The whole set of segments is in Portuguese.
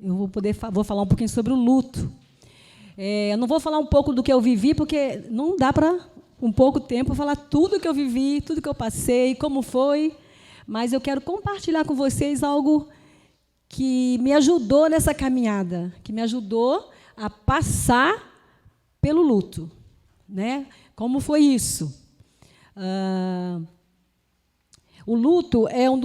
vou falar um pouquinho sobre o luto. Eu não vou falar um pouco do que eu vivi, porque não dá para, um pouco tempo, falar tudo que eu vivi, tudo que eu passei, como foi, mas eu quero compartilhar com vocês algo que me ajudou nessa caminhada, que me ajudou a passar pelo luto, né? Como foi isso? O luto é o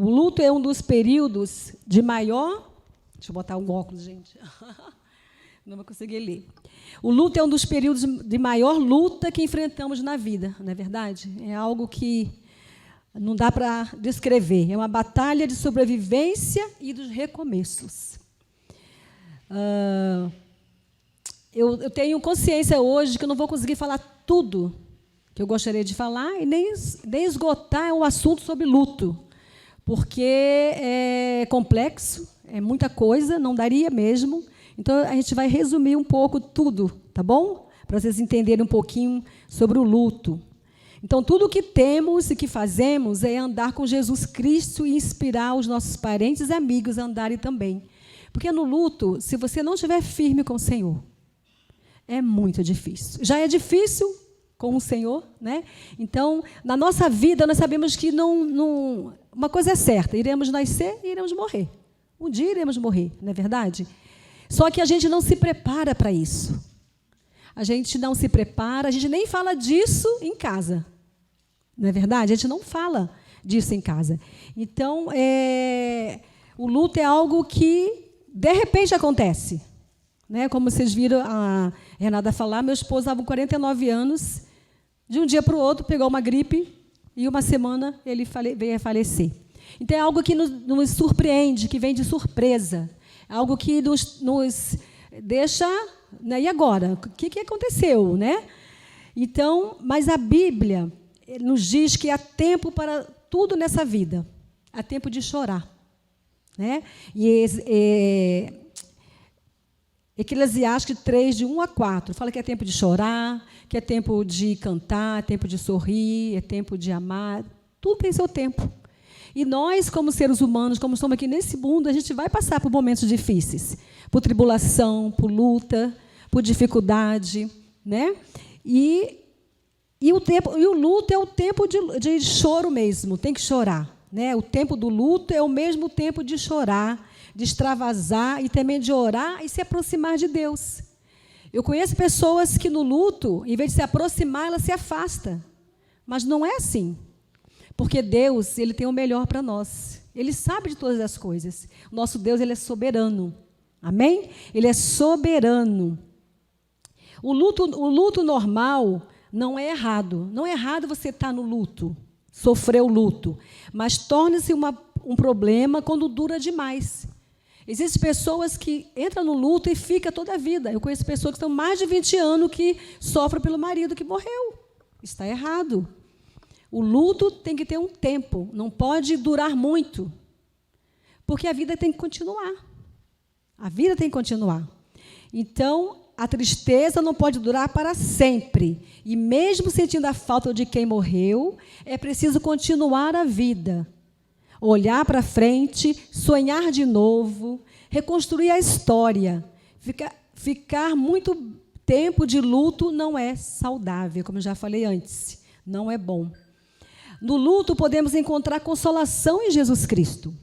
luto é um dos períodos de maior. Deixa eu botar um óculos, gente. Não vou conseguir ler. O luto é um dos períodos de maior luta que enfrentamos na vida, não é verdade? É algo que não dá para descrever. É uma batalha de sobrevivência e dos recomeços. Eu tenho consciência hoje que eu não vou conseguir falar tudo que eu gostaria de falar e nem esgotar o assunto sobre luto, porque é complexo, é muita coisa, não daria mesmo. Então, a gente vai resumir um pouco tudo, tá bom? Para vocês entenderem um pouquinho sobre o luto. Então, tudo o que temos e que fazemos é andar com Jesus Cristo e inspirar os nossos parentes e amigos a andarem também. Porque no luto, se você não estiver firme com o Senhor, é muito difícil. Já é difícil com o Senhor, né? Então, na nossa vida, nós sabemos que uma coisa é certa, iremos nascer e iremos morrer. Um dia iremos morrer, não é verdade? Só que a gente não se prepara para isso. A gente não se prepara, a gente nem fala disso em casa. Não é verdade? A gente não fala disso em casa. Então, o luto é algo que, de repente, acontece. Né? Como vocês viram a Renata falar, meu esposo estava com 49 anos, de um dia para o outro, pegou uma gripe, e uma semana ele veio a falecer. Então, é algo que nos surpreende, que vem de surpresa. Algo que nos deixa... Né? E agora? O que aconteceu? Né? Então, mas a Bíblia nos diz que há tempo para tudo nessa vida. Há tempo de chorar. Né? E Eclesiastes 3, de 1 a 4, fala que é tempo de chorar, que é tempo de cantar, é tempo de sorrir, é tempo de amar. Tudo tem seu tempo. E nós, como seres humanos, como estamos aqui nesse mundo, a gente vai passar por momentos difíceis, por tribulação, por luta, por dificuldade, né? E o luto é o tempo de choro mesmo, tem que chorar, né? O tempo do luto é o mesmo tempo de chorar, de extravasar e também de orar e se aproximar de Deus. Eu conheço pessoas que no luto, em vez de se aproximar, ela se afasta. Mas não é assim. Porque Deus, Ele tem o melhor para nós. Ele sabe de todas as coisas. Nosso Deus, Ele é soberano. Amém? Ele é soberano. O luto normal não é errado. Não é errado você estar no luto, sofrer o luto. Mas torna-se um problema quando dura demais. Existem pessoas que entram no luto e ficam toda a vida. Eu conheço pessoas que estão mais de 20 anos que sofrem pelo marido que morreu. Está errado. O luto tem que ter um tempo, não pode durar muito, porque a vida tem que continuar. A vida tem que continuar. Então, a tristeza não pode durar para sempre. E mesmo sentindo a falta de quem morreu, é preciso continuar a vida. Olhar para frente, sonhar de novo, reconstruir a história. Ficar muito tempo de luto não é saudável, como eu já falei antes. Não é bom. No luto, podemos encontrar consolação em Jesus Cristo.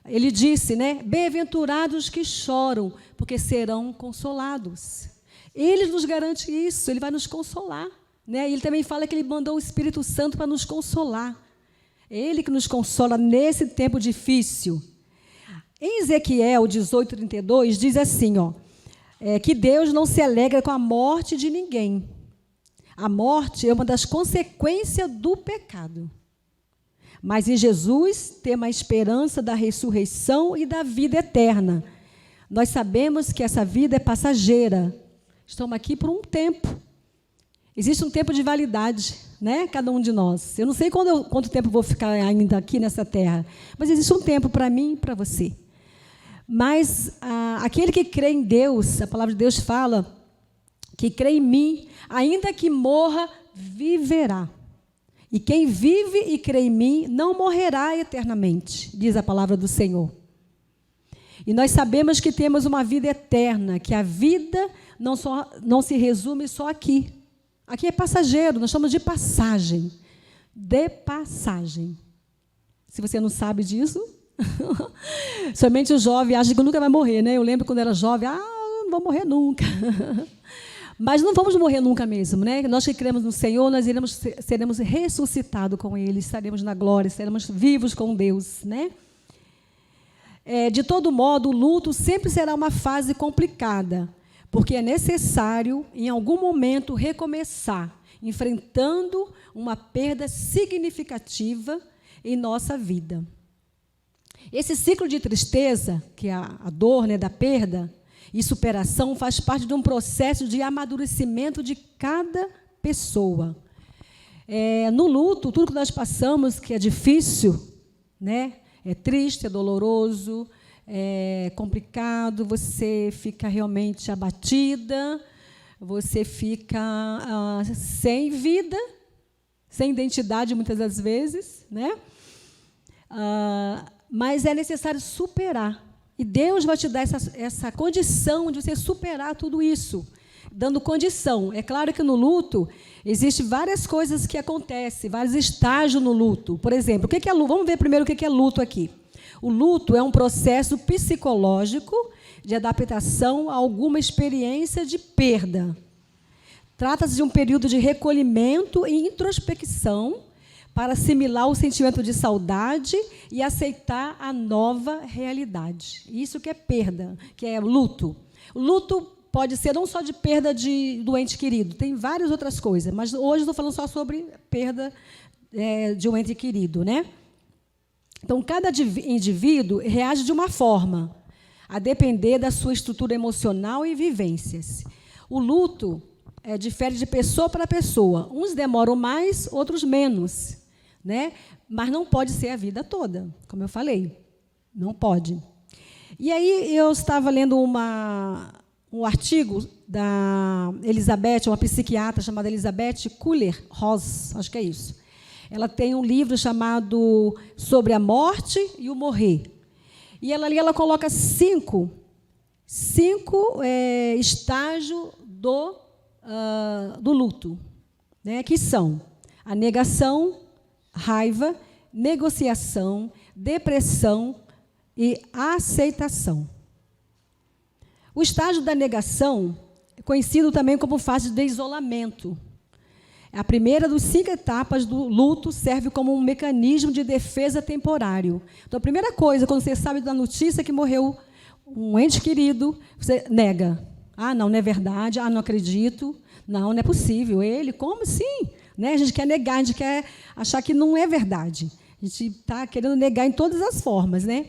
Ele disse, né? Bem-aventurados que choram, porque serão consolados. Ele nos garante isso, Ele vai nos consolar. Né? Ele também fala que Ele mandou o Espírito Santo para nos consolar. É Ele que nos consola nesse tempo difícil. Em Ezequiel 18:32, diz assim, que Deus não se alegra com a morte de ninguém. A morte é uma das consequências do pecado. Mas em Jesus temos a esperança da ressurreição e da vida eterna. Nós sabemos que essa vida é passageira. Estamos aqui por um tempo. Existe um tempo de validade, né? Cada um de nós. Eu não sei quanto tempo vou ficar ainda aqui nessa terra, mas existe um tempo para mim e para você. Mas aquele que crê em Deus, a palavra de Deus fala que crê em mim, ainda que morra, viverá. E quem vive e crê em mim não morrerá eternamente, diz a palavra do Senhor. E nós sabemos que temos uma vida eterna, que a vida não se resume só aqui. Aqui é passageiro, nós chamamos de passagem. De passagem. Se você não sabe disso, somente o jovem acha que nunca vai morrer, né? Eu lembro quando era jovem, não vou morrer nunca. Mas não vamos morrer nunca mesmo, né? Nós que cremos no Senhor, nós seremos ressuscitados com Ele, estaremos na glória, seremos vivos com Deus, né? De todo modo, o luto sempre será uma fase complicada, porque é necessário, em algum momento, recomeçar, enfrentando uma perda significativa em nossa vida. Esse ciclo de tristeza, que é a dor, né, da perda e superação, faz parte de um processo de amadurecimento de cada pessoa. No luto, tudo que nós passamos, que é difícil, né, é triste, é doloroso, é complicado, você fica realmente abatida, você fica sem vida, sem identidade, muitas das vezes, né? Mas é necessário superar. E Deus vai te dar essa condição de você superar tudo isso, dando condição. É claro que no luto, existem várias coisas que acontecem, vários estágios no luto. Por exemplo, o que é luto? Vamos ver primeiro o que é luto aqui. O luto é um processo psicológico de adaptação a alguma experiência de perda. Trata-se de um período de recolhimento e introspecção para assimilar o sentimento de saudade e aceitar a nova realidade. Isso que é perda, que é luto. O luto pode ser não só de perda do ente querido, tem várias outras coisas, mas hoje estou falando só sobre perda de um ente querido, né? Então, cada indivíduo reage de uma forma, a depender da sua estrutura emocional e vivências. O luto difere de pessoa para pessoa. Uns demoram mais, outros menos, né? Mas não pode ser a vida toda, como eu falei. Não pode. E aí eu estava lendo um artigo da Elizabeth, uma psiquiatra chamada Elizabeth Kübler-Ross, acho que é isso. Ela tem um livro chamado Sobre a Morte e o Morrer. E ela coloca cinco estágios do luto, né, que são a negação, raiva, negociação, depressão e aceitação. O estágio da negação é conhecido também como fase de isolamento. A primeira das 5 etapas do luto serve como um mecanismo de defesa temporário. Então, a primeira coisa, quando você sabe da notícia que morreu um ente querido, você nega. Não é verdade. Não acredito. Não é possível. Ele, como assim? Né? A gente quer negar, a gente quer achar que não é verdade. A gente está querendo negar em todas as formas, né?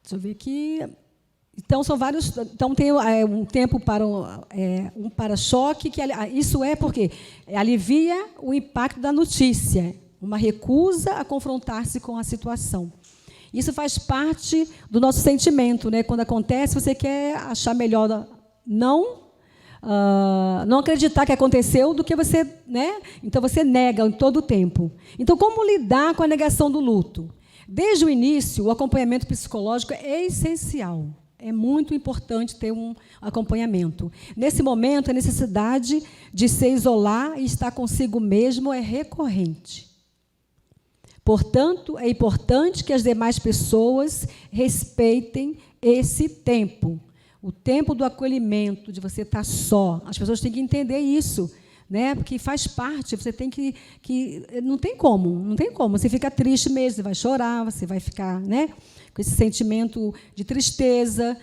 Deixa eu ver aqui. Então, são vários. Então, tem um tempo para um para-choque, que isso é porque alivia o impacto da notícia, uma recusa a confrontar-se com a situação. Isso faz parte do nosso sentimento, né? Quando acontece, você quer achar melhor não acreditar que aconteceu do que você, né? Então, você nega em todo o tempo. Então, como lidar com a negação do luto? Desde o início, o acompanhamento psicológico é essencial. É muito importante ter um acompanhamento. Nesse momento, a necessidade de se isolar e estar consigo mesmo é recorrente. Portanto, é importante que as demais pessoas respeitem esse tempo, o tempo do acolhimento, de você estar só. As pessoas têm que entender isso, né? Porque faz parte, você tem que não tem como. Você fica triste mesmo, você vai chorar, você vai ficar, né, com esse sentimento de tristeza,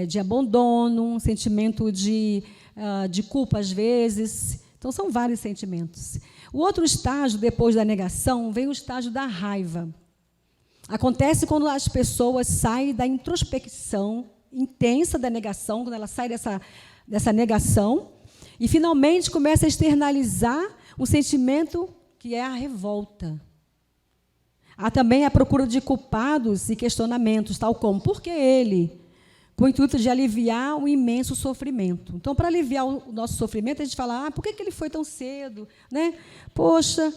de abandono, um sentimento de culpa, às vezes. Então, são vários sentimentos. O outro estágio, depois da negação, vem o estágio da raiva. Acontece quando as pessoas saem da introspecção intensa da negação, quando ela sai dessa negação, e, finalmente, começa a externalizar um sentimento que é a revolta. Há também a procura de culpados e questionamentos, tal como, por que ele? com o intuito de aliviar o imenso sofrimento. Então, para aliviar o nosso sofrimento, a gente fala, por que ele foi tão cedo? Né? Poxa,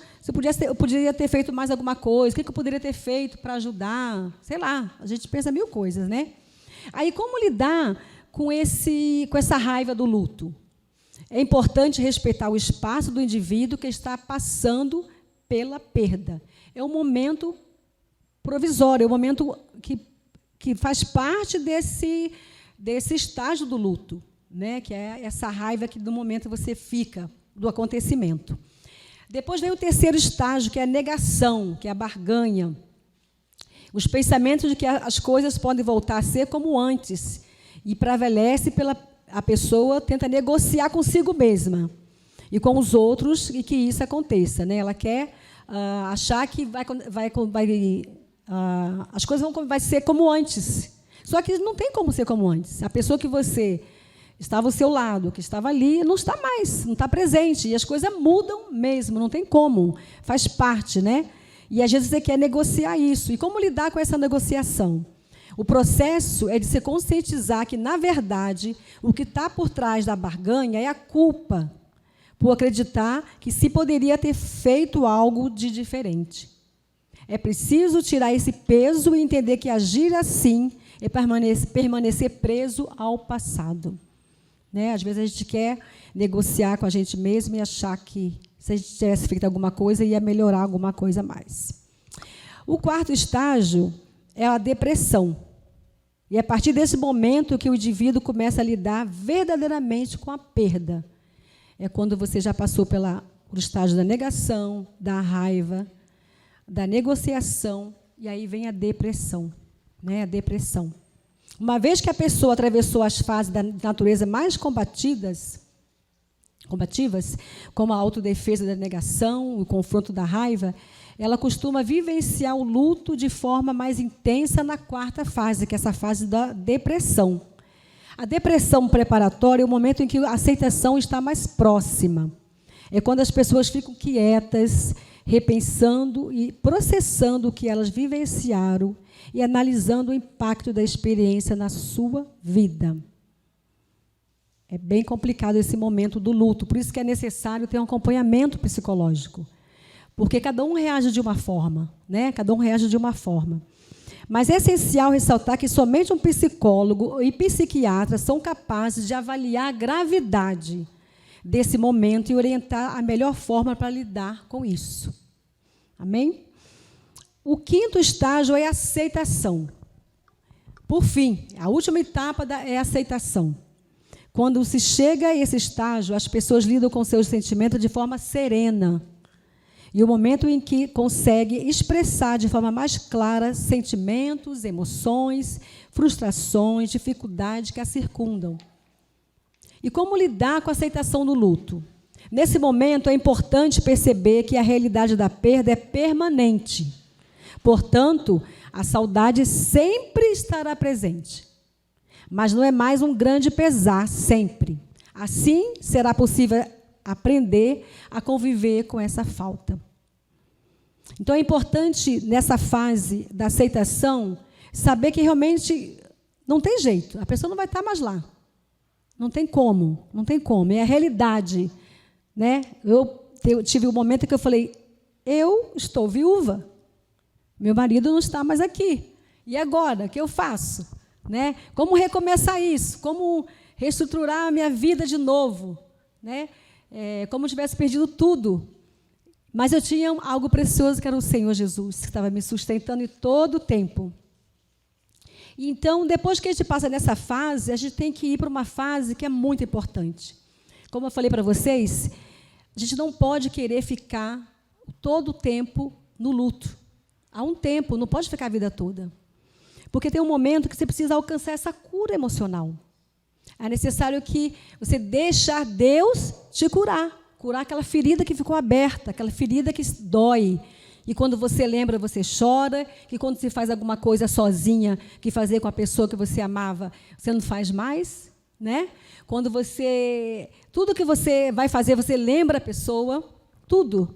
eu poderia ter feito mais alguma coisa, o que eu poderia ter feito para ajudar? Sei lá, a gente pensa mil coisas, né? Aí, como lidar com essa raiva do luto? É importante respeitar o espaço do indivíduo que está passando pela perda. É um momento provisório, é um momento que faz parte desse estágio do luto, né? Que é essa raiva que, no momento, você fica do acontecimento. Depois vem o terceiro estágio, que é a negação, que é a barganha. Os pensamentos de que as coisas podem voltar a ser como antes. E prevalece a pessoa tenta negociar consigo mesma e com os outros e que isso aconteça, né? Ela quer achar que as coisas vai ser como antes. Só que não tem como ser como antes. A pessoa que você estava ao seu lado, que estava ali, não está mais, não está presente. E as coisas mudam mesmo, não tem como. Faz parte, né? E, às vezes, você quer negociar isso. E como lidar com essa negociação? O processo é de se conscientizar que, na verdade, o que está por trás da barganha é a culpa por acreditar que se poderia ter feito algo de diferente. É preciso tirar esse peso e entender que agir assim é permanecer preso ao passado. Né? Às vezes a gente quer negociar com a gente mesmo e achar que, se a gente tivesse feito alguma coisa, ia melhorar alguma coisa a mais. O quarto estágio é a depressão. E é a partir desse momento que o indivíduo começa a lidar verdadeiramente com a perda. É quando você já passou pelo estágio da negação, da raiva, da negociação, e aí vem a depressão. Né? A depressão. Uma vez que a pessoa atravessou as fases da natureza mais combativas, como a autodefesa da negação, o confronto da raiva, ela costuma vivenciar o luto de forma mais intensa na quarta fase, que é essa fase da depressão. A depressão preparatória é o momento em que a aceitação está mais próxima. É quando as pessoas ficam quietas, repensando e processando o que elas vivenciaram e analisando o impacto da experiência na sua vida. É bem complicado esse momento do luto, por isso que é necessário ter um acompanhamento psicológico. Porque cada um reage de uma forma, né? Cada um reage de uma forma. Mas é essencial ressaltar que somente um psicólogo e psiquiatra são capazes de avaliar a gravidade desse momento e orientar a melhor forma para lidar com isso. Amém? O quinto estágio é a aceitação. Por fim, a última etapa é a aceitação. Quando se chega a esse estágio, as pessoas lidam com seus sentimentos de forma serena. E o momento em que consegue expressar de forma mais clara sentimentos, emoções, frustrações, dificuldades que a circundam. E como lidar com a aceitação do luto? Nesse momento, é importante perceber que a realidade da perda é permanente. Portanto, a saudade sempre estará presente. Mas não é mais um grande pesar, sempre. Assim, será possível aprender a conviver com essa falta. Então, é importante, nessa fase da aceitação, saber que realmente não tem jeito. A pessoa não vai estar mais lá. Não tem como, não tem como. É a realidade. Né? Eu tive um momento que eu falei, eu estou viúva. Meu marido não está mais aqui. E agora, o que eu faço? Né? Como recomeçar isso? Como reestruturar a minha vida de novo? Né? Como eu tivesse perdido tudo. Mas eu tinha algo precioso, que era o Senhor Jesus, que estava me sustentando em todo o tempo. Então, depois que a gente passa nessa fase, a gente tem que ir para uma fase que é muito importante. Como eu falei para vocês, a gente não pode querer ficar todo o tempo no luto. Há um tempo, não pode ficar a vida toda. Porque tem um momento que você precisa alcançar essa cura emocional. É necessário que você deixar Deus te curar aquela ferida que ficou aberta, aquela ferida que dói. E quando você lembra, você chora, que quando você faz alguma coisa sozinha, que fazer com a pessoa que você amava, você não faz mais, né? Quando tudo que você vai fazer, você lembra a pessoa, tudo,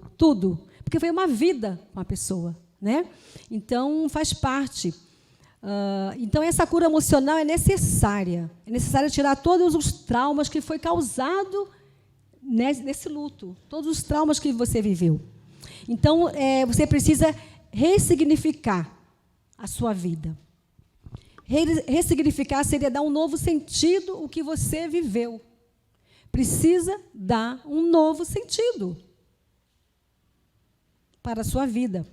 porque foi uma vida com a pessoa, né? Então, faz parte. Então, essa cura emocional é necessária. É necessário tirar todos os traumas que foi causado nesse luto, todos os traumas que você viveu. Então, você precisa ressignificar a sua vida. Ressignificar seria dar um novo sentido ao que você viveu. Precisa dar um novo sentido para a sua vida.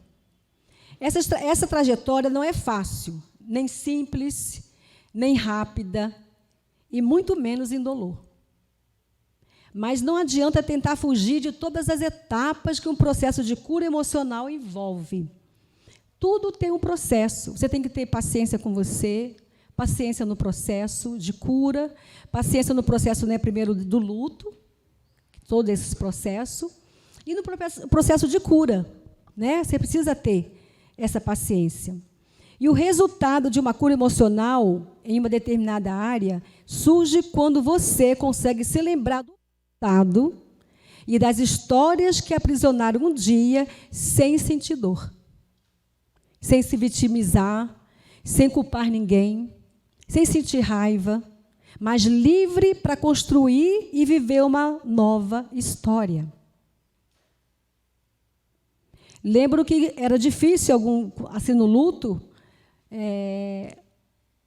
Essa trajetória não é fácil, nem simples, nem rápida, e muito menos indolor. Mas não adianta tentar fugir de todas as etapas que um processo de cura emocional envolve. Tudo tem um processo. Você tem que ter paciência com você, paciência no processo de cura, paciência no processo, primeiro, do luto, todo esse processo, e no processo de cura. Você precisa ter essa paciência. E o resultado de uma cura emocional em uma determinada área surge quando você consegue se lembrar do passado e das histórias que aprisionaram um dia sem sentir dor, sem se vitimizar, sem culpar ninguém, sem sentir raiva, mas livre para construir e viver uma nova história. Lembro que era difícil, assim, no luto,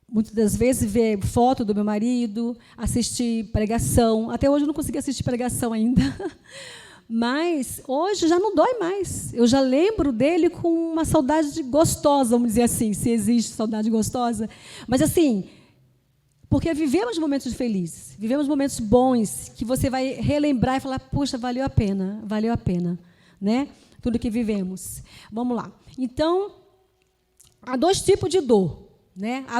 muitas das vezes, ver foto do meu marido, assistir pregação. Até hoje eu não consegui assistir pregação ainda. Mas hoje já não dói mais. Eu já lembro dele com uma saudade gostosa, vamos dizer assim, se existe saudade gostosa. Mas, assim, porque vivemos momentos felizes, vivemos momentos bons, que você vai relembrar e falar, puxa, valeu a pena, tudo que vivemos. Vamos lá. Então, há dois tipos de dor, a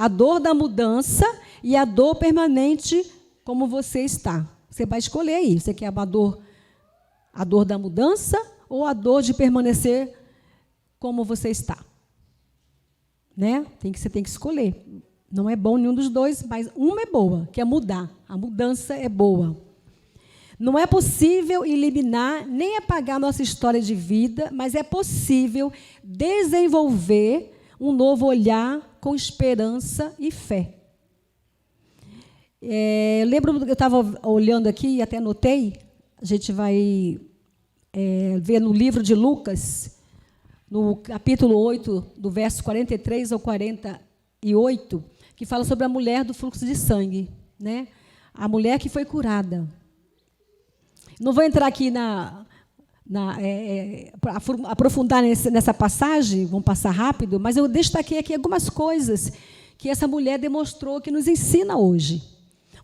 dor da mudança e a dor permanente como você está. Você vai escolher aí. Você quer a dor da mudança ou a dor de permanecer como você está? Você tem que escolher. Não é bom nenhum dos dois, mas uma é boa, que é mudar. A mudança é boa. Não é possível eliminar nem apagar nossa história de vida, mas é possível desenvolver um novo olhar com esperança e fé. Lembro que eu estava olhando aqui e até anotei, a gente vai ver no livro de Lucas, no capítulo 8, do verso 43 ao 48, que fala sobre a mulher do fluxo de sangue, a mulher que foi curada. Não vou entrar aqui aprofundar nessa passagem, vamos passar rápido, mas eu destaquei aqui algumas coisas que essa mulher demonstrou, que nos ensina hoje.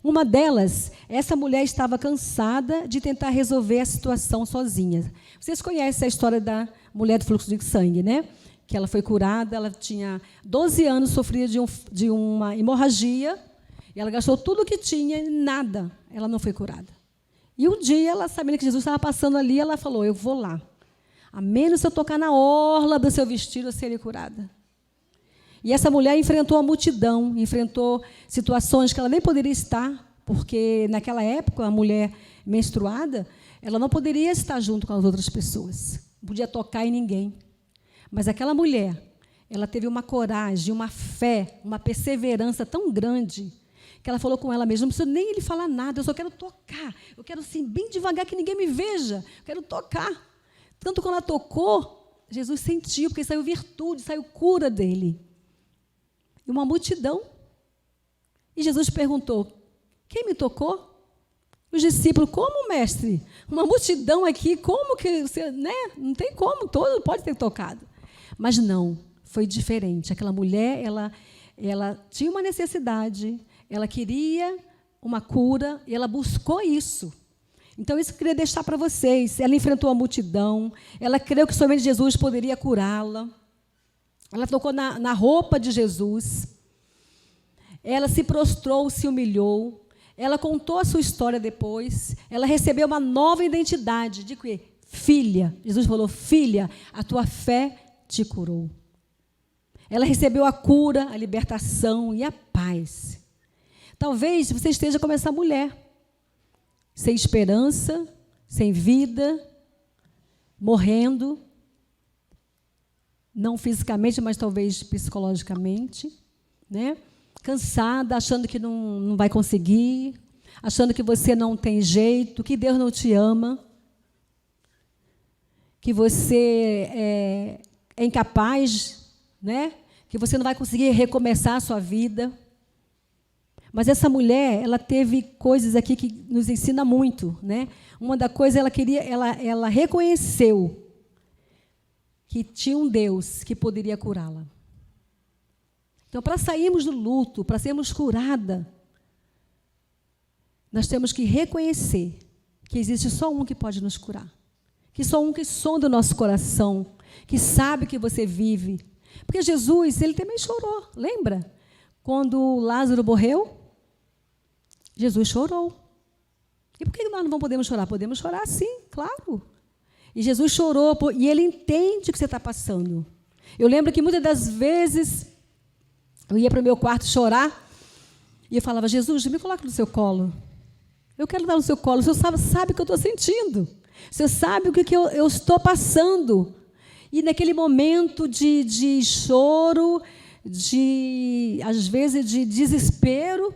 Uma delas, essa mulher estava cansada de tentar resolver a situação sozinha. Vocês conhecem a história da mulher do fluxo de sangue, Que ela foi curada, ela tinha 12 anos, sofria de uma hemorragia, e ela gastou tudo o que tinha e nada, ela não foi curada. E um dia, ela sabendo que Jesus estava passando ali, ela falou, eu vou lá. A menos se eu tocar na orla do seu vestido, eu serei curada. E essa mulher enfrentou a multidão, enfrentou situações que ela nem poderia estar, porque, naquela época, a mulher menstruada, ela não poderia estar junto com as outras pessoas. Não podia tocar em ninguém. Mas aquela mulher, ela teve uma coragem, uma fé, uma perseverança tão grande, que ela falou com ela mesma, não preciso nem ele falar nada, eu só quero tocar. Eu quero, assim, bem devagar, que ninguém me veja. Eu quero tocar. Tanto quando ela tocou, Jesus sentiu, porque saiu virtude, saiu cura dele. E uma multidão. E Jesus perguntou, quem me tocou? Os discípulos, como, mestre? Uma multidão aqui, como que você... Não tem como, todo pode ter tocado. Mas não, foi diferente. Aquela mulher, ela tinha uma necessidade, ela queria uma cura e ela buscou isso. Então, isso que eu queria deixar para vocês. Ela enfrentou a multidão, ela creu que somente Jesus poderia curá-la. Ela tocou na roupa de Jesus. Ela se prostrou, se humilhou. Ela contou a sua história depois. Ela recebeu uma nova identidade. De quê? Filha. Jesus falou, filha, a tua fé te curou. Ela recebeu a cura, a libertação e a paz. Talvez você esteja como essa mulher, sem esperança, sem vida, morrendo. não fisicamente, mas talvez psicologicamente, né? Cansada, achando que não vai conseguir, achando que você não tem jeito, que Deus não te ama, que você é incapaz, né? Que você não vai conseguir recomeçar a sua vida. Mas essa mulher, ela teve coisas aqui que nos ensina muito, né? Uma da coisa, ela reconheceu que tinha um Deus que poderia curá-la. Então, para sairmos do luto, para sermos curada, nós temos que reconhecer que existe só um que pode nos curar. Que só um que sonda o nosso coração, que sabe que você vive. Porque Jesus, ele também chorou, lembra? Quando Lázaro morreu, Jesus chorou. E por que nós não podemos chorar? Podemos chorar sim, claro. E Jesus chorou, e ele entende o que você está passando. Eu lembro que muitas das vezes eu ia para o meu quarto chorar, e eu falava, Jesus, me coloca no seu colo. Eu quero estar no seu colo, o Senhor sabe o que eu estou sentindo. O Senhor sabe o que eu estou passando. E naquele momento de choro, às vezes de desespero,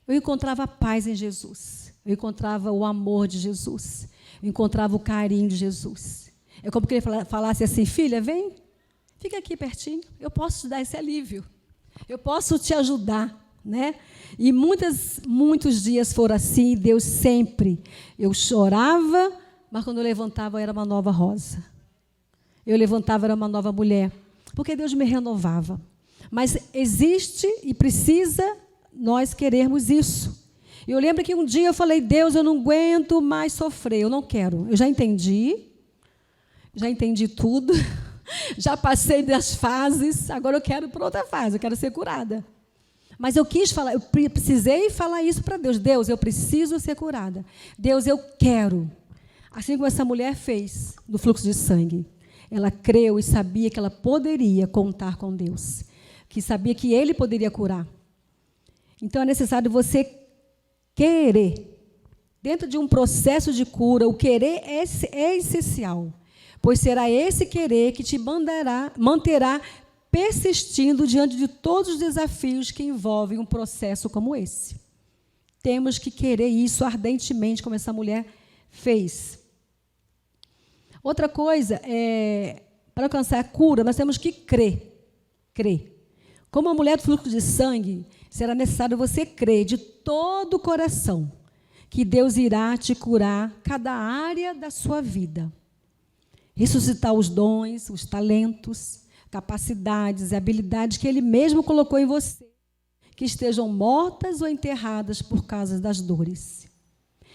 eu encontrava a paz em Jesus. Eu encontrava o amor de Jesus. Eu encontrava o carinho de Jesus. É como que ele falasse assim, filha, vem, fica aqui pertinho, eu posso te dar esse alívio. Eu posso te ajudar. Né? E muitos dias foram assim, Deus sempre. Eu chorava, mas quando eu levantava, eu era uma nova rosa. Eu levantava, era uma nova mulher. Porque Deus me renovava. Mas existe e precisa nós querermos isso. Eu lembro que um dia eu falei, Deus, eu não aguento mais sofrer, eu não quero. Eu já entendi tudo, já passei das fases, agora eu quero ir para outra fase, eu quero ser curada. Mas eu quis falar, eu precisei falar isso para Deus. Deus, eu preciso ser curada. Deus, eu quero. Assim como essa mulher fez no fluxo de sangue. Ela creu e sabia que ela poderia contar com Deus. Que sabia que Ele poderia curar. Então, é necessário você querer. Dentro de um processo de cura, o querer é essencial. Pois será esse querer que te manterá persistindo diante de todos os desafios que envolvem um processo como esse. Temos que querer isso ardentemente, como essa mulher fez. Outra coisa, para alcançar a cura, nós temos que crer. Crer. Como a mulher do fluxo de sangue, será necessário você crer de todo o coração que Deus irá te curar cada área da sua vida. Ressuscitar os dons, os talentos, capacidades e habilidades que Ele mesmo colocou em você, que estejam mortas ou enterradas por causa das dores.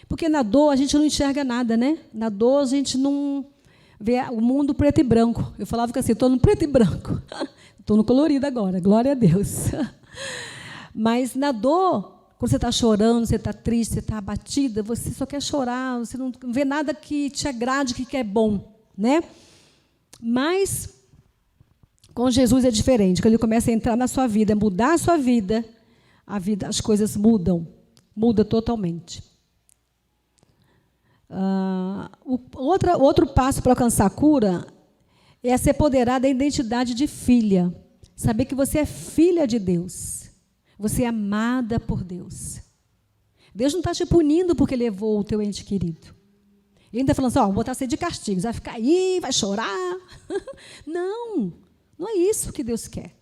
Porque na dor a gente não enxerga nada, né? Na dor a gente não vê o mundo preto e branco. Eu falava que assim, estou no preto e branco. Estou no colorido agora, glória a Deus. Mas na dor, quando você está chorando, você está triste, você está abatida, você só quer chorar, você não vê nada que te agrade, que é bom, né? Mas com Jesus é diferente. Quando Ele começa a entrar na sua vida, mudar a sua vida, as coisas mudam. Muda totalmente. Outro passo para alcançar a cura é se apoderar da identidade de filha. Saber que você é filha de Deus. Você é amada por Deus. Deus não está te punindo porque levou o teu ente querido. Ele ainda está falando assim, vou botar você de castigo. Você vai ficar aí, vai chorar. Não. Não é isso que Deus quer.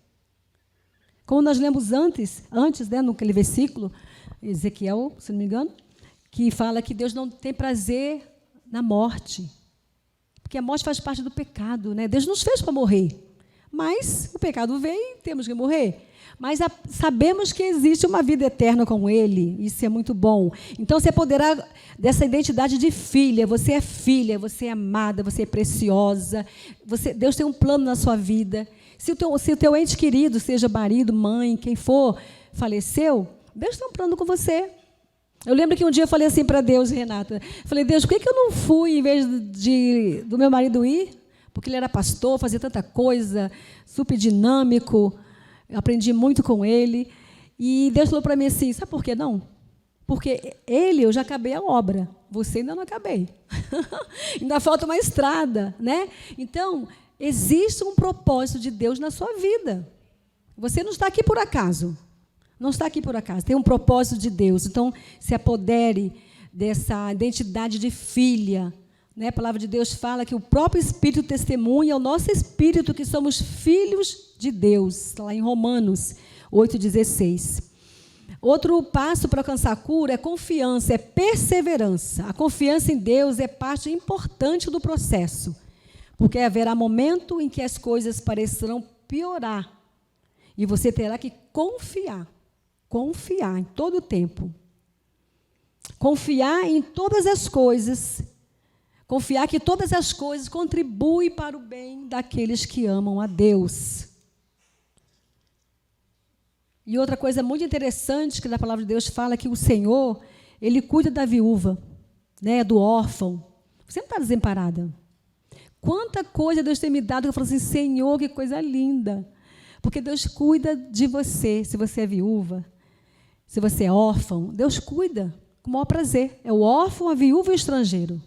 Como nós lemos antes, né, naquele versículo, Ezequiel, se não me engano, que fala que Deus não tem prazer na morte. Porque a morte faz parte do pecado, né? Deus nos fez para morrer. Mas o pecado veio e temos que morrer. Mas sabemos que existe uma vida eterna com Ele. Isso é muito bom. Então, se apoderar dessa identidade de filha. Você é filha, você é amada, você é preciosa. Deus tem um plano na sua vida. Se o teu ente querido, seja marido, mãe, quem for, faleceu, Deus tem um plano com você. Eu lembro que um dia eu falei assim para Deus, Renata. Falei, Deus, por que eu não fui, em vez do meu marido ir? Porque ele era pastor, fazia tanta coisa, super dinâmico. Eu aprendi muito com ele. E Deus falou para mim assim, sabe por que não? Porque eu já acabei a obra. Você ainda não acabei. Ainda falta uma estrada, né? Então, existe um propósito de Deus na sua vida. Você não está aqui por acaso. Não está aqui por acaso. Tem um propósito de Deus. Então, se apodere dessa identidade de filha. Né? A palavra de Deus fala que o próprio Espírito testemunha ao nosso espírito que somos filhos de Deus. Está lá em Romanos 8,16. Outro passo para alcançar a cura é confiança, é perseverança. A confiança em Deus é parte importante do processo, porque haverá momento em que as coisas parecerão piorar e você terá que confiar em todo o tempo. Confiar em todas as coisas, confiar que todas as coisas contribuem para o bem daqueles que amam a Deus. E outra coisa muito interessante que na palavra de Deus fala que o Senhor, Ele cuida da viúva, né, do órfão. Você não está desamparada. Quanta coisa Deus tem me dado, que eu falo assim, Senhor, que coisa linda. Porque Deus cuida de você, se você é viúva, se você é órfão, Deus cuida com o maior prazer. É o órfão, a viúva e o estrangeiro.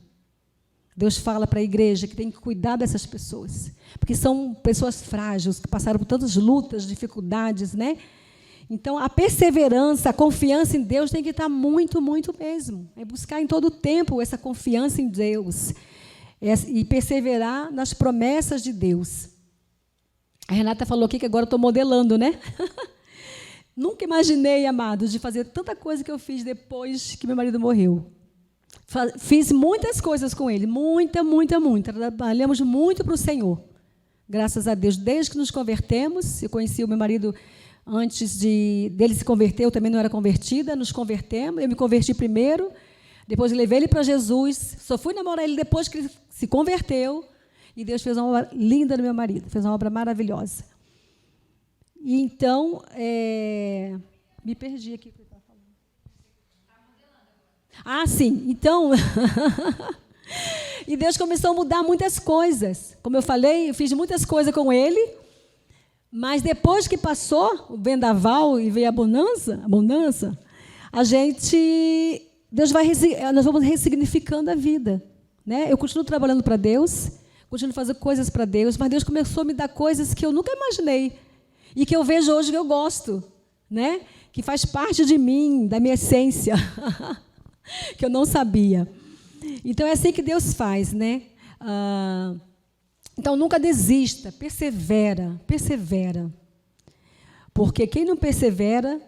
Deus fala para a igreja que tem que cuidar dessas pessoas, porque são pessoas frágeis, que passaram por tantas lutas, dificuldades, né? Então, a perseverança, a confiança em Deus tem que estar muito, muito mesmo. É buscar em todo o tempo essa confiança em Deus e perseverar nas promessas de Deus. A Renata falou aqui que agora eu estou modelando, né? Nunca imaginei, amados, de fazer tanta coisa que eu fiz depois que meu marido morreu. Fiz muitas coisas com ele, muita. Trabalhamos muito para o Senhor. Graças a Deus, desde que nos convertemos, eu conheci o meu marido antes dele se converter, eu também não era convertida, nos convertemos, eu me converti primeiro, depois eu levei ele para Jesus, só fui namorar ele depois que ele se converteu, e Deus fez uma obra linda no meu marido, fez uma obra maravilhosa. E então, me perdi aqui. Sim, então, e Deus começou a mudar muitas coisas, como eu falei, eu fiz muitas coisas com ele, mas depois que passou o vendaval e veio a bonança, nós vamos ressignificando a vida. Né? Eu continuo trabalhando para Deus, continuo fazendo coisas para Deus, mas Deus começou a me dar coisas que eu nunca imaginei e que eu vejo hoje que eu gosto, né? Que faz parte de mim, da minha essência, que eu não sabia. Então, é assim que Deus faz, né? Então, nunca desista, persevera. Porque quem não persevera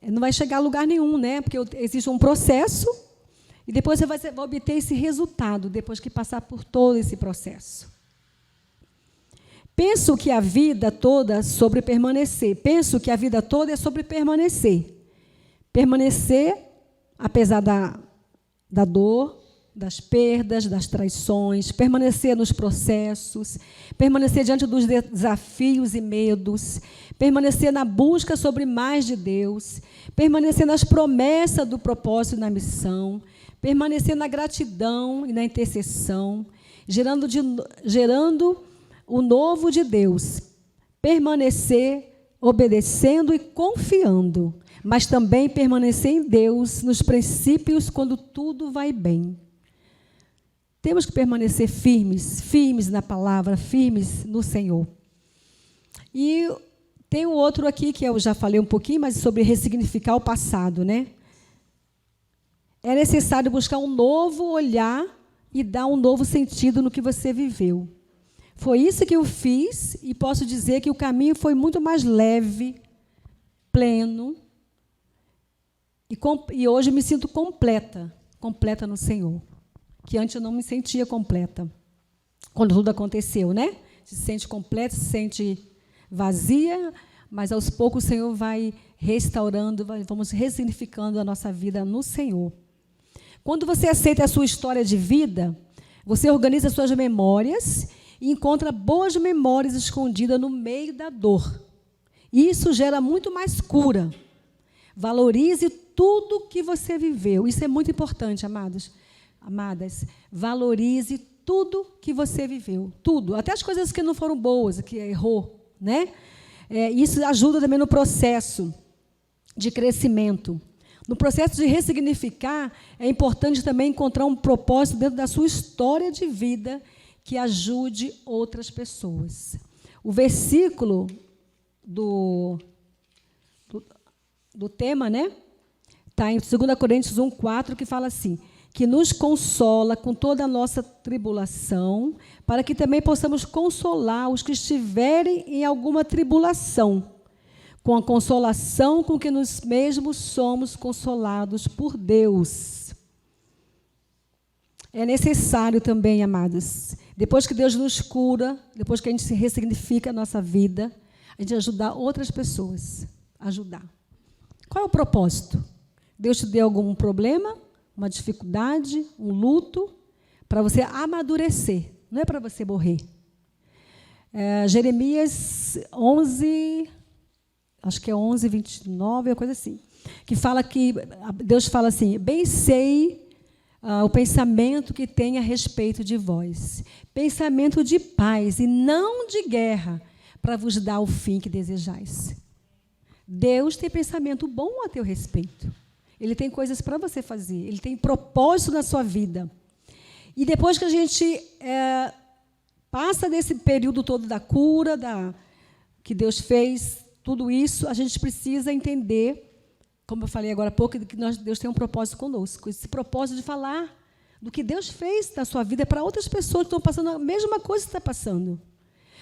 não vai chegar a lugar nenhum, né? Porque existe um processo e depois você vai obter esse resultado, depois que passar por todo esse processo. Penso que a vida toda é sobre permanecer. Permanecer, apesar da dor, das perdas, das traições, permanecer nos processos, permanecer diante dos desafios e medos, permanecer na busca sobre mais de Deus, permanecer nas promessas do propósito e na missão, permanecer na gratidão e na intercessão, gerando o novo de Deus, permanecer obedecendo e confiando, mas também permanecer em Deus, nos princípios, quando tudo vai bem. Temos que permanecer firmes na palavra, firmes no Senhor. E tem um outro aqui, que eu já falei um pouquinho, mas sobre ressignificar o passado, né? É necessário buscar um novo olhar e dar um novo sentido no que você viveu. Foi isso que eu fiz e posso dizer que o caminho foi muito mais leve, pleno, e hoje me sinto completa no Senhor, que antes eu não me sentia completa, quando tudo aconteceu, né? Se sente completa, se sente vazia, mas aos poucos o Senhor vai restaurando, vamos ressignificando a nossa vida no Senhor. Quando você aceita a sua história de vida, você organiza as suas memórias e encontra boas memórias escondidas no meio da dor. Isso gera muito mais cura. Valorize tudo que você viveu. Isso é muito importante, amadas. Valorize tudo que você viveu. Tudo. Até as coisas que não foram boas, que errou. Né? Isso ajuda também no processo de crescimento. No processo de ressignificar, é importante também encontrar um propósito dentro da sua história de vida que ajude outras pessoas. O versículo do tema, né? Está em 2 Coríntios 1:4, que fala assim, que nos consola com toda a nossa tribulação, para que também possamos consolar os que estiverem em alguma tribulação, com a consolação com que nós mesmos somos consolados por Deus. É necessário também, amados, depois que Deus nos cura, depois que a gente se ressignifica a nossa vida, a gente ajudar outras pessoas. Ajudar. Qual é o propósito? Deus te deu algum problema, uma dificuldade, um luto, para você amadurecer, não é para você morrer. Jeremias 11, acho que é 11, 29, é uma coisa assim, que fala que, Deus fala assim, bem sei o pensamento que tem a respeito de vós, pensamento de paz e não de guerra, para vos dar o fim que desejais. Deus tem pensamento bom a teu respeito. Ele tem coisas para você fazer. Ele tem propósito na sua vida. E depois que a gente passa desse período todo da cura, que Deus fez, tudo isso, a gente precisa entender, como eu falei agora há pouco, que Deus tem um propósito conosco. Esse propósito de falar do que Deus fez na sua vida para outras pessoas que estão passando a mesma coisa que está passando.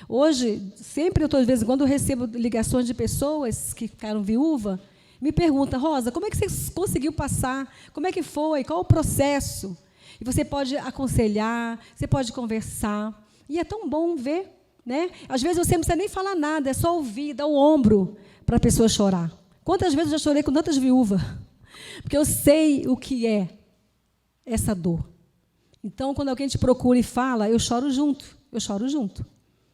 Hoje, sempre, de vez em quando, eu recebo ligações de pessoas que ficaram viúvas, me perguntam, Rosa, como é que você conseguiu passar? Como é que foi? Qual o processo? E você pode aconselhar, você pode conversar. E é tão bom ver, né? Às vezes você não precisa nem falar nada, é só ouvir, dar o ombro para a pessoa chorar. Quantas vezes eu já chorei com tantas viúvas? Porque eu sei o que é essa dor. Então, quando alguém te procura e fala, eu choro junto.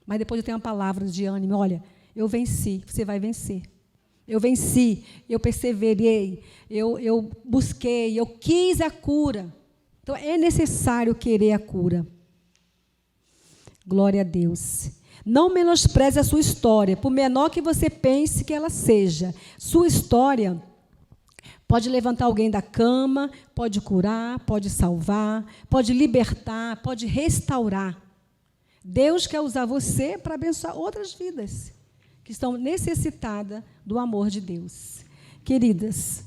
Mas depois eu tenho uma palavra de ânimo, olha, eu venci, você vai vencer. Eu venci, eu perseverei, eu busquei, eu quis a cura. Então, é necessário querer a cura. Glória a Deus. Não menospreze a sua história, por menor que você pense que ela seja. Sua história pode levantar alguém da cama, pode curar, pode salvar, pode libertar, pode restaurar. Deus quer usar você para abençoar outras vidas que estão necessitadas do amor de Deus. Queridas,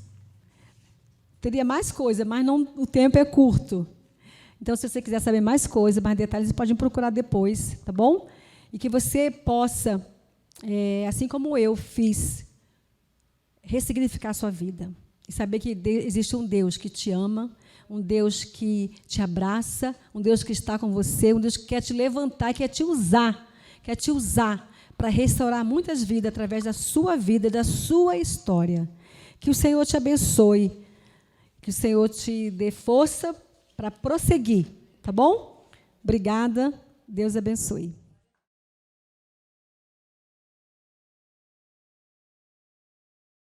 teria mais coisa, mas o tempo é curto. Então, se você quiser saber mais coisas, mais detalhes, você pode me procurar depois, tá bom? E que você possa, assim como eu fiz, ressignificar a sua vida. E saber que existe um Deus que te ama, um Deus que te abraça, um Deus que está com você, um Deus que quer te levantar, quer te usar para restaurar muitas vidas através da sua vida e da sua história. Que o Senhor te abençoe, que o Senhor te dê força para prosseguir, tá bom? Obrigada, Deus abençoe.